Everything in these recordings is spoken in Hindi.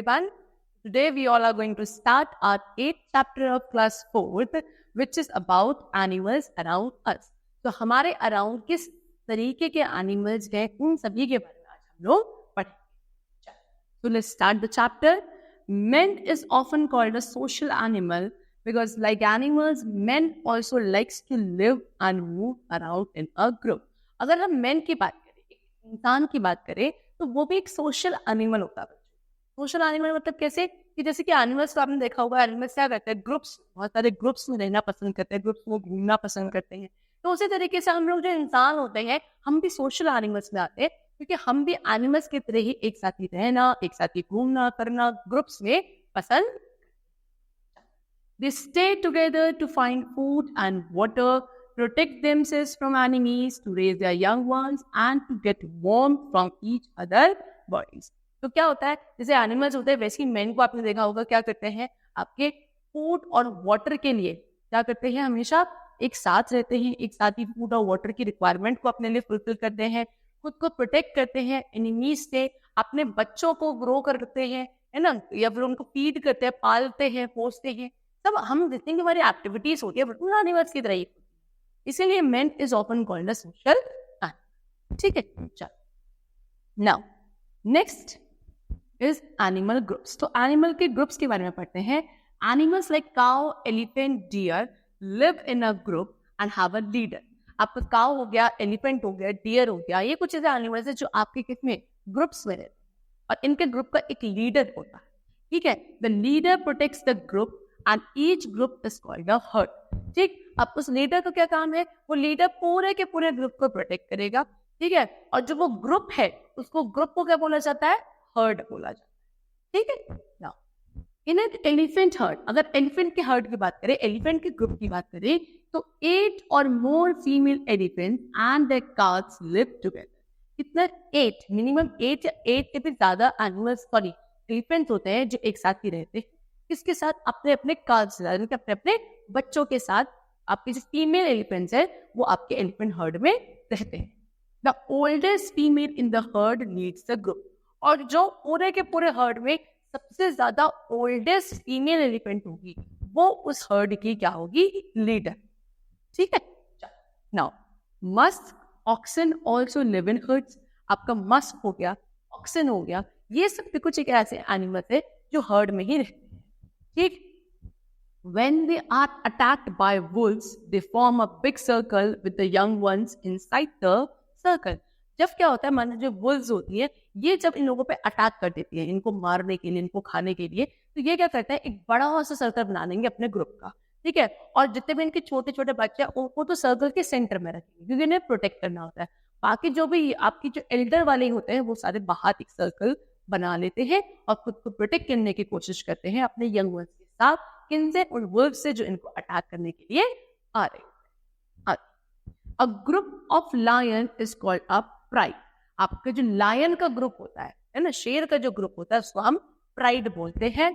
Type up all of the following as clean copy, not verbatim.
everyone. Today we all are going to start our 8th chapter of class 4th, which is about animals around us. तो हमारे अराउंड किस तरीके के एनिमल्स हैं, उन सभी के बारे में आज हम लोग पढ़ेंगे. So let's start the chapter. Man is often called a social animal because, like animals, man also likes to live and move around in a group. अगर हम मैन की बात करें, एक इंसान की बात करें, तो वो भी एक सोशल एनिमल होता है. सोशल एनिमल मतलब कैसे कि जैसे कि एनिमल्स को आपने देखा होगा, एनिमल्स क्या करते हैं, ग्रुप्स, बहुत सारे ग्रुप्स में रहना पसंद करते हैं, ग्रुप्स में घूमना पसंद करते हैं. तो उसी तरीके से हम लोग जो इंसान होते हैं, हम भी सोशल एनिमल्स में आते हैं, क्योंकि हम भी एनिमल्स की तरह ही एक साथ ही रहना, एक साथ ही घूमना करना, ग्रुप्स में पसंद. They stay together to find food and water, protect themselves from enemies, to raise their young ones and to get warmth from each other's bodies. तो क्या होता है, जैसे एनिमल्स होते हैं वैसे ही मैन को आपने देखा होगा क्या करते हैं, आपके फूड और वाटर के लिए क्या करते हैं, हमेशा एक साथ रहते हैं, एक साथ ही फूड और वाटर की रिक्वायरमेंट को अपने लिए फुलफिल करते हैं, खुद को प्रोटेक्ट करते हैं एनिमीज से, अपने बच्चों को ग्रो करते हैं, है ना, या फिर उनको फीड करते हैं, पालते हैं, पोसते हैं. सब हम जितनी भी हमारी एक्टिविटीज होती है बिल्कुल एनिमल्स की तरह ही. इसीलिए man is often called a social animal. ठीक है, चलो. Now next is animal groups. तो एनिमल के ग्रुप्स के बारे में पढ़ते हैं. Animals like cow, elephant, deer live in a group and have a leader. आपका काउ हो गया, एलिफेंट हो गया, डियर हो गया, ये कुछ ऐसे एनिमल्स है जो आपके किसमें, ग्रुप्स में रहते हैं, और इनके ग्रुप का एक लीडर होता है. ठीक है, the leader protects the group and each group is called a herd. ठीक, अब उस लीडर का क्या काम है, वो लीडर पूरे के पूरे ग्रुप को प्रोटेक्ट करेगा. ठीक है, और जो वो ग्रुप है उसको, ग्रुप को क्या बोला जाता है, हर्ड बोला जाता है. ठीक है. Now in an elephant heard, अगर एलिफेंट के हर्ड की बात करें, एलिफेंट के ग्रुप की बात करें, तो 8 or more female elephant and their calves live together. कितना, 8, मिनिमम 8 या 8 के भी ज्यादा एनिमल्स, सॉरी, एलिफेंट होते हैं जो एक साथ ही रहते हैं. किसके साथ, अपने अपने calves, यानी कि अपने अपने बच्चों के साथ. आपके जो फीमेल एलिफेंट्स है वो आपके एलिफेंट हर्ड में रहते हैं. The oldest female in the heard leads the group. और जो पूरे के पूरे हर्ड में सबसे ज्यादा ओल्डेस्ट फीमेल एलिफेंट होगी, वो उस हर्ड की क्या होगी, लीडर. ठीक है. Now musk, oxen also live in herds. आपका मस्क हो गया, ऑक्सन हो गया, ये सब भी कुछ एक ऐसे एनिमल्स है जो हर्ड में ही रहते हैं. ठीक. When they are attacked by wolves, they form a big circle with the young ones inside the circle. जब क्या होता है, मान लीजिए wolves होती है, ये जब इन लोगों पे अटैक कर देती है, इनको मारने के लिए, इनको खाने के लिए, तो ये क्या करता है, एक बड़ा सा सर्कल बना देंगे अपने ग्रुप का. ठीक है, और जितने भी इनके छोटे छोटे बच्चे हैं उनको तो सर्कल के सेंटर में रखेंगे, क्योंकि इन्हें प्रोटेक्ट करना होता है. बाकी जो भी आपकी जो एल्डर वाले होते हैं वो सारे बाहर एक सर्कल बना लेते हैं और खुद को प्रोटेक्ट करने की कोशिश करते हैं अपने यंग वंस के साथ. किनसे, उन वुल्व्स से जो इनको अटैक करने के लिए आ रहे हैं. A group of lion is called a pride. आपका जो लायन का ग्रुप होता है ना, शेर का जो ग्रुप होता है, उसको हम प्राइड बोलते हैं.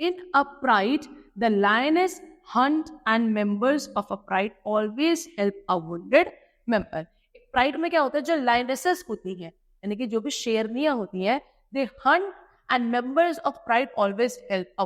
In a pride the lioness hunt and members of a pride always help a wounded member. Pride में क्या होता है, जो लायनेसेस होती हैं, यानी कि जो भी शेरनियां होती हैं, दे Hunt and members of pride always help a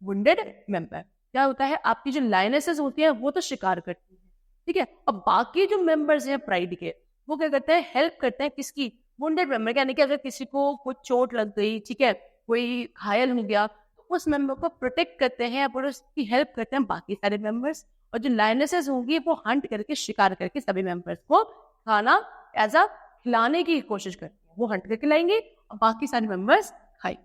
wounded member. क्या होता है, आपकी जो लायनेसेस होती हैं वो तो शिकार करती हैं, ठीक है, और बाकी जो मेंबर्स हैं प्राइड के, वो क्या करते हैं, हेल्प करते हैं किसकी, वुंडेड मेंबर. यानी कि अगर किसी को कुछ चोट लग गई, ठीक है, कोई घायल हो गया, तो उस मेंबर को प्रोटेक्ट करते हैं और उसकी हेल्प करते हैं बाकी सारे मेंबर्स. और जो लायनेसेस होंगी वो हंट करके, शिकार करके सभी मेंबर्स को खाना एज अ खिलाने की कोशिश करते हैं. वो हंट करके लाएंगे और बाकी सारे मेंबर्स खाएंगे.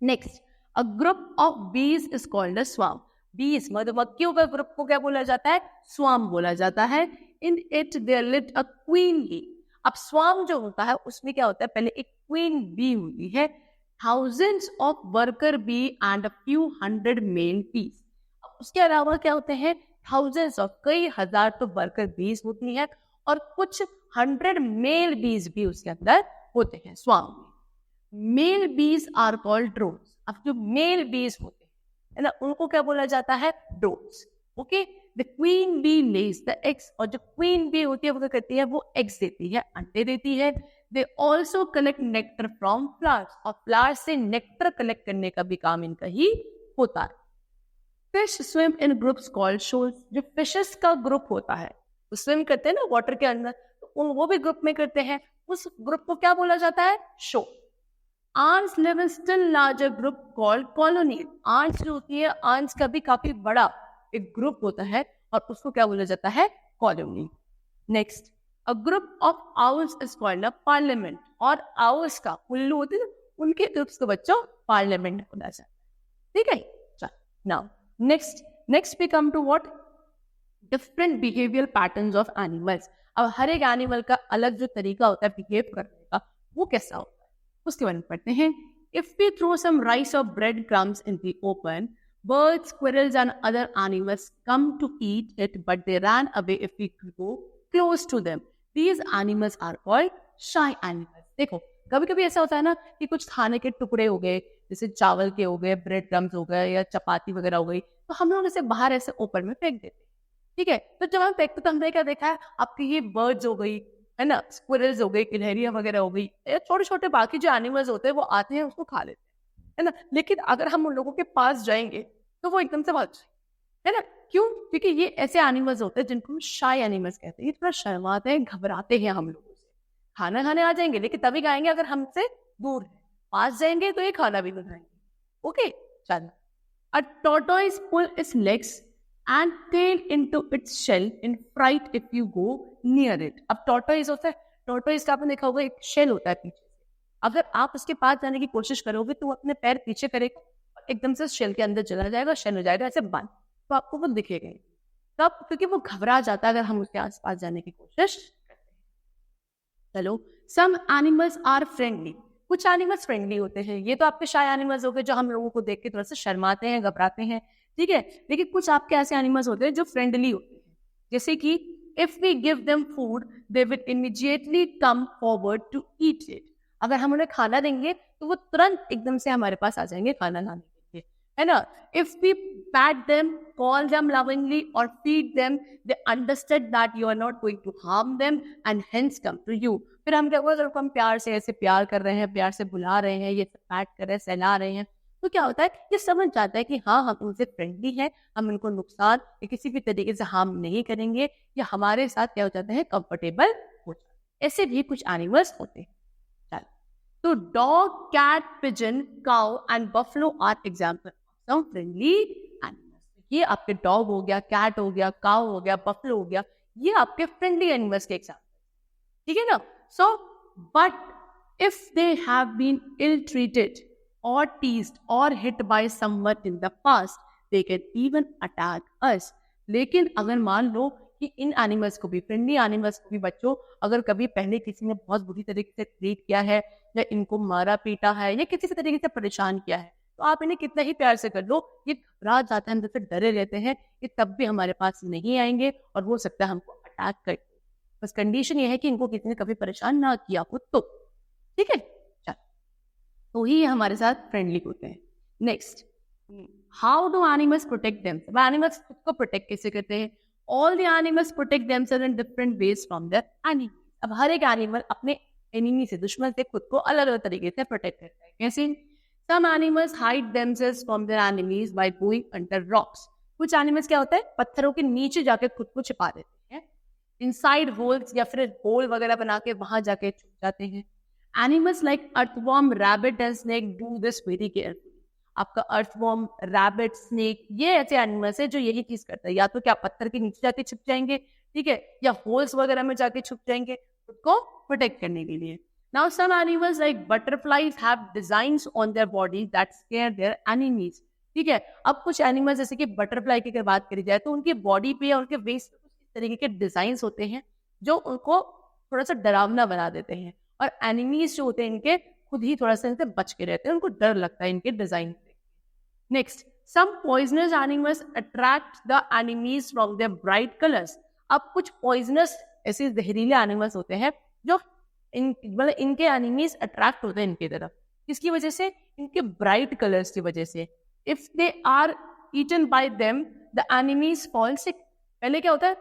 Next, A group of bees is called a swarm. Bees, मधुमक्खियों का ग्रुप को क्या बोला जाता है, स्वाम बोला जाता है. In it there lived a queen bee. अब स्वाम जो होता है उसमें क्या होता है, पहले एक क्वीन बी होती है, thousands of worker bee and a few hundred male bees. अब उसके अलावा क्या होते हैं, thousands of, कई हजार तो वर्कर बीज होती है और कुछ 100 मेल बीज भी उसके अंदर होते हैं स्वाम में. Mail bees are called drones. अब जो मेल बीज होते हैं, है ना, उनको क्या बोला जाता है, drones. Okay. The queen bee lays the eggs. और जो क्वीन बी होती है वो क्या करती है, वो एग्स देती है, अंडे देती है. They also collect nectar from flowers, और फ्लावर्स से नेक्टर कलेक्ट करने का भी काम इनका ही होता है। Fish swim in groups called shoals, जो फिशेस का ग्रुप होता है वो स्विम करते हैं ना वाटर के अंदर, तो वो भी ग्रुप में करते हैं, उस ग्रुप को क्या बोला जाता है? Shoal. Ants live in still larger group called colony, ants जो होती है, आंट्स का भी काफी बड़ा एक ग्रुप होता है और उसको क्या बोला जाता है? Colony. Next, a group of owls is called a parliament, और आउल्स का, उल्लू होते हैं उनके ग्रुप्स को बच्चों पार्लियामेंट बोला जाता है। ठीक है, चल now next we come to what? Different behaviour patterns of animals. अब हर एक एनिमल का अलग जो तरीका होता है बिहेव करने का, वो कैसा होता है उसके बारे में पढ़ते हैं। If we throw some rice और bread crumbs in the open, birds, squirrels and other animals come to eat it, but they ran away if we go close to them. These animals are called shy animals. देखो, कभी कभी ऐसा होता है ना कि कुछ खाने के टुकड़े हो गए, जैसे चावल के हो गए, ब्रेड क्रम्स हो गए या चपाती वगैरह हो गई, तो हम लोग इसे बाहर ऐसे ओपन में फेंक देते हैं। ठीक है, तो जब हम फेंकते तो हमने क्या देखा है? आपकी ये बर्ड्स हो गई, है ना, स्क्विरल्स हो गई, गिलहरियां वगैरह हो गई, छोटे छोटे बाकी जो एनिमल्स होते हैं वो आते हैं उसको खा लेते हैं, है ना। लेकिन अगर हम उन लोगों के पास जाएंगे तो वो एकदम से भाग जाएंगे, है ना। क्यों? क्योंकि ये ऐसे एनिमल्स होते हैं जिनको हम शाय एनिमल्स कहते हैं। ये थोड़ा शर्माते हैं, घबराते हैं हम लोगों से। खाना खाने आ जाएंगे लेकिन तभी खाएंगे अगर हमसे दूर है, पास जाएंगे तो ये खाना भी नहीं खाएंगे। ओके, चलो। A tortoise pull its legs and tail into its shell in fright if you go near it. अब tortoise होता है, tortoise का आपने देखा होगा एक shell होता है पीछे से, अगर आप उसके पास जाने की कोशिश करोगे तो वो अपने पैर पीछे करेगा और एकदम से शेल के अंदर चला जाएगा, शेल हो जाएगा ऐसे बंद, तो आपको वो दिखेगा। तब क्योंकि वो घबरा जाता है अगर हम उसके आसपास जाने की कोशिश करते हैं। चलो, सम एनिमल्स आर फ्रेंडली, कुछ एनिमल्स फ्रेंडली होते हैं। ये तो आपके शाय एनिमल्स हो गए जो हम लोगों को देख के थोड़ा सा शर्माते हैं, घबराते हैं, ठीक है। लेकिन कुछ आपके ऐसे एनिमल्स होते हैं जो फ्रेंडली होते हैं, जैसे कि if we give them food they will immediately come forward to eat it. अगर हम उन्हें खाना देंगे तो वो तुरंत एकदम से हमारे पास आ जाएंगे खाना खाने के लिए, है ना। If we pat them, call them lovingly और feed them, they understand that you are not going to harm them and hence come to you. फिर हम क्या बोलते हैं, हम प्यार से ऐसे प्यार कर रहे हैं, प्यार से बुला रहे हैं, ये पैट कर रहे हैं, सहला रहे हैं, तो क्या होता है, ये समझ जाता है कि हाँ हम उनसे फ्रेंडली हैं, हम उनको नुकसान या किसी भी तरीके से हार्म नहीं करेंगे, या हमारे साथ क्या हो जाते हैं, कंफर्टेबल हो जाते हैं। ऐसे भी कुछ एनिमल्स होते हैं। तो dog, cat, pigeon, cow and buffalo are example of some friendly animals. ये आपके डॉग हो गया, कैट हो गया, काउ हो गया, बफलो हो गया, ये आपके फ्रेंडली एनिमल्स के एग्जाम्पल, ठीक है ना। So but if they have been ill treated or teased or hit by someone in the past, they can even attack us. लेकिन अगर मान लो कि इन एनिमल्स को भी, फ्रेंडली एनिमल्स को भी बच्चों, अगर कभी पहले किसी ने बहुत बुरी तरीके से ट्रीट किया है या इनको मारा पीटा है या किसी तरीके से परेशान किया है, तो आप इन्हें कितना ही प्यार से कर लो, ये घबरा जाते हैं, अंदर से डरे रहते हैं, ये तब भी हमारे पास नहीं आएंगे और हो सकता है हमको अटैक कर। बस कंडीशन ये है कि इनको किसी ने कभी परेशान ना किया हो तो, ठीक है। तो ही हमारे साथ फ्रेंडली होते हैं। Next, how do animals protect themselves. Animals खुद को प्रोटेक्ट कैसे करते हैं? All the animals protect themselves in different ways from their enemy. अब हर एक एनिमल अपने एनिमी से, दुश्मन से खुद को अलग अलग तरीके से प्रोटेक्ट करता है। कैसे? Some animals hide themselves from their enemies by going under rocks. कुछ एनिमल्स क्या होता है, पत्थरों के नीचे जाके खुद को छिपा देते हैं, इनसाइड होल्स या फिर होल वगैरह बना के वहां जाके छुप जाते हैं। Animals like earthworm, rabbit and snake do this very carefully. आपका earthworm, rabbit, snake, ये ऐसे एनिमल्स है जो यही चीज करता है, या तो क्या पत्थर के नीचे जाके छुप जाएंगे, ठीक है, या होल्स वगैरह में जाके छुप जाएंगे खुद को प्रोटेक्ट करने के लिए। Now some animals like butterflies have designs on their body that scare their enemies. ठीक है, अब कुछ एनिमल्स जैसे कि बटरफ्लाई की अगर बात करी जाए तो उनकी बॉडी पे या उनके वेस्ट पे कुछ इस तरीके के डिजाइन होते हैं जो उनको थोड़ा सा डरावना बना देते हैं, और एनिमीज जो होते हैं इनके खुद ही थोड़ा सा इनसे बच के रहते हैं, उनको डर लगता है इनके डिजाइन से। Next, some poisonous animals attract the enemies from their bright colours. अब कुछ पॉइजनस ऐसे जहरीले एनिमल्स होते हैं जो मतलब इनके एनिमीज अट्रैक्ट होते हैं इनकी तरफ, किसकी वजह से? इनके ब्राइट कलर्स की वजह से। If they are eaten by them the enemies fall sick. पहले क्या होता है,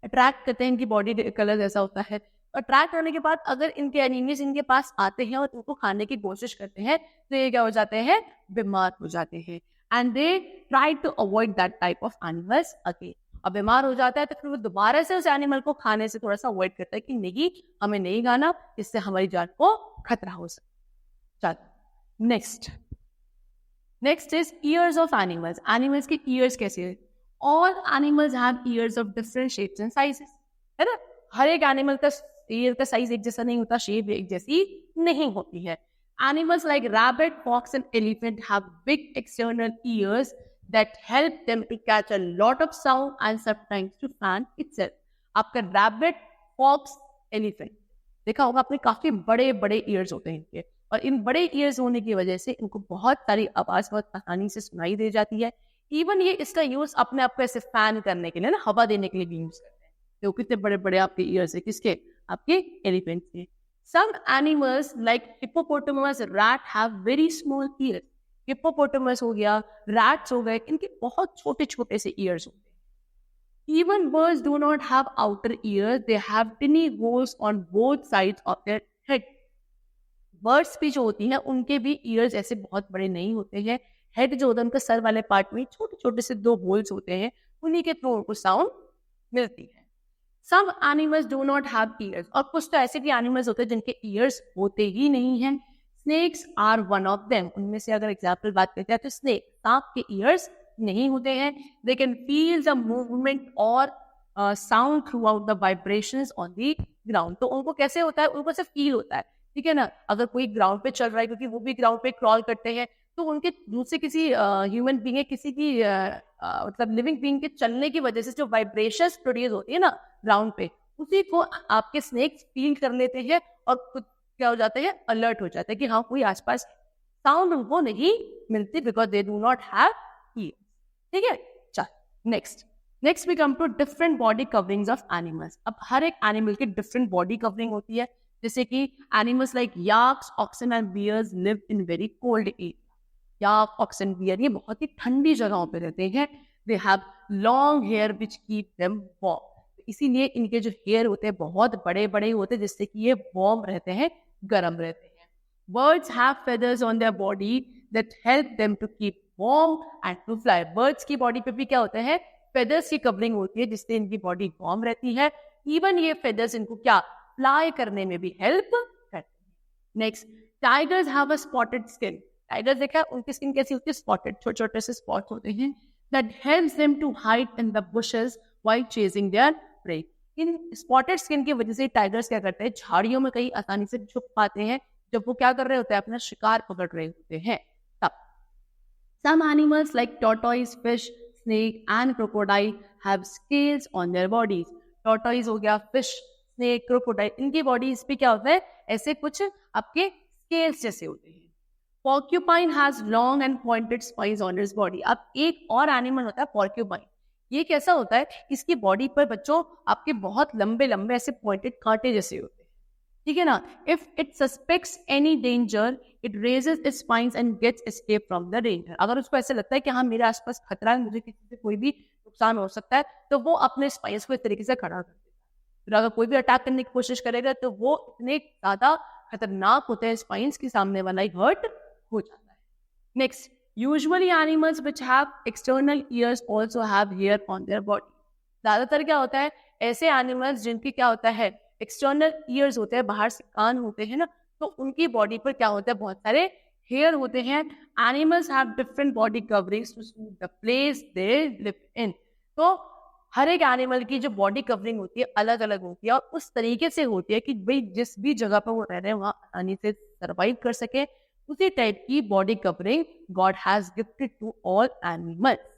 अट्रैक्ट करते हैं, इनकी बॉडी कलर ऐसा होता है, अट्रैक्ट करने के बाद अगर इनके एनिमीज इनके पास आते हैं और उनको खाने की कोशिश करते हैं तो ये क्या हो जाते हैं, बीमार हो जाते हैं। And they try to avoid that type of animals again. अब बीमार हो जाता है तो फिर वो दोबारा से उस एनिमल को खाने से थोड़ा सा अवॉइड करता है कि नहीं, हमें नहीं खाना, इससे हमारी जान को खतरा हो सकता है। Next is years of animals. Animals के ईयर्स कैसे है? All animals have years of different shapes and sizes, है ना। हर एक एनिमल का ईयर का साइज एक जैसा नहीं होता, शेप एक जैसी नहीं होती है। Animals like rabbit, fox and elephant have big external ears that help them to catch a lot of sound and sometimes to fan itself. आपका रैबिट, फॉक्स, एलिफेंट देखा होगा आपने, काफी बड़े बड़े ईयर्स होते हैं इनके, और इन बड़े ईयर्स होने की वजह से इनको बहुत सारी आवाज बहुत आसानी से सुनाई दे जाती है। इवन ये इसका यूज अपने आप को ऐसे फैन करने के लिए ना, हवा देने के लिए भी यूज करते हैं। तो कितने बड़े बड़े आपके ईयर्स है, किसके? आपके एलिफेंट के। Some animals like hippopotamus, rat have very small ears. Hippopotamus हो गया, रैट्स हो गए, इनके बहुत छोटे छोटे से ईयर्स होते हैं। Even birds do not have outer years, they have टिनी holes on both sides of their head. Birds भी जो होती हैं उनके भी ईयर्स ऐसे बहुत बड़े नहीं होते हैं। हेड जो होता है उनका सर वाले पार्ट में छोटे छोटे से 2 होल्स होते हैं, उन्हीं के थ्रू उनको साउंड मिलती है। Some animals do not have ears, और कुछ तो ऐसे भी एनिमल्स होते हैं जिनके ईयर्स होते ही नहीं हैं। Snakes are one of them. उनमें से अगर एग्जाम्पल बात करते हैं तो स्नेक, सांप के ईयर्स नहीं होते हैं। They can feel the movement और sound throughout the vibrations on the ground. तो उनको कैसे होता है? उनको सिर्फ फील होता है, ठीक है ना। अगर कोई ग्राउंड पे चल रहा है, क्योंकि वो भी ग्राउंड पे क्रॉल करते हैं, तो उनके दूसरे किसी ह्यूमन बीइंग है, किसी की मतलब लिविंग बीइंग के चलने की वजह से जो वाइब्रेशंस प्रोड्यूस होती है ना ग्राउंड पे, उसी को आपके स्नेक्स फील कर लेते हैं और खुद क्या हो जाता है, अलर्ट हो जाता है कि हाँ कोई आसपास। साउंड उनको नहीं मिलती because they do not have ears, ठीक है। चल next we come to different body coverings of animals. अब हर एक एनिमल की डिफरेंट बॉडी कवरिंग होती है, जैसे कि animals like yaks, oxen and bears live in very cold area. Yak, oxen, bear ये बहुत ही ठंडी जगहों पे रहते हैं। They have long hair which keep them warm. इसीलिए इनके जो हेयर होते हैं बहुत बड़े बड़े होते हैं, जिससे कि ये वार्म रहते हैं, गर्म रहते हैं। Birds have feathers on their body that help them to keep warm and to fly. Birds की बॉडी पे भी क्या होता है? feathers की कवरिंग होती है, जिससे इनकी बॉडी वार्म रहती है। इवन ये feathers इनको क्या फ्लाई करने में भी हेल्प करते हैं। Next, tigers have a spotted skin. Tigers देखा उनकी स्किन कैसी होती है? स्पॉटेड, छोटे छोटे से स्पॉट्स होते हैं। That helps them to hide in the bushes while chasing their prey. इन स्पॉटेड स्किन की वजह से टाइगर्स क्या करते हैं? झाड़ियों में कहीं आसानी से छुप पाते हैं जब वो क्या कर रहे होते हैं? अपना शिकार पकड़ रहे होते हैं तब। Some animals like tortoise, fish, snake and crocodile have scales on their bodies. Tortoise हो गया, फिश, स्नेक, क्रोकोडाइल, इनकी बॉडीज पे क्या होता है? ऐसे कुछ आपके स्केल्स जैसे होते हैं। Porcupine has long and pointed spines on its body. अब एक और एनिमल होता है पोर्क्यूपाइन। ये कैसा होता है? इसकी बॉडी पर बच्चों आपके बहुत लंबे लंबे ऐसे पॉइंटेड कांटे जैसे होते हैं, ठीक है ना। If it suspects any danger it raises its spines and gets escape from the danger. अगर उसको ऐसे लगता है कि हाँ मेरे आसपास खतरा है, मुझे किसी से कोई भी नुकसान हो सकता है, तो वो अपने स्पाइन्स को इस तरीके से खड़ा कर देता है। फिर अगर कोई भी अटैक करने की कोशिश करेगा तो वो इतने ज्यादा खतरनाक होते हैं स्पाइन्स की, सामने वाला ही हर्ट हो जाता है। Next, usually animals which have external ears also have hair on their body. ज्यादातर क्या होता है? ऐसे एनिमल्स जिनकी क्या होता है? एक्सटर्नल ईयर्स होते हैं, बाहर से कान होते हैं ना, तो उनकी बॉडी पर क्या होता है? बहुत सारे हेयर होते हैं। Animals have different body coverings to suit the place they live in. तो हर एक एनिमल की जो बॉडी कवरिंग होती है अलग अलग होती है और उस तरीके से होती है कि भाई जिस भी जगह पर वो रह रहे हैं वहां आसानी से सर्वाइव कर सके। उसी टाइप की body covering God has gifted to all animals.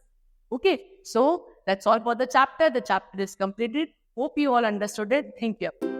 Okay, so that's all for the chapter. The chapter is completed. Hope you all understood it. Thank you.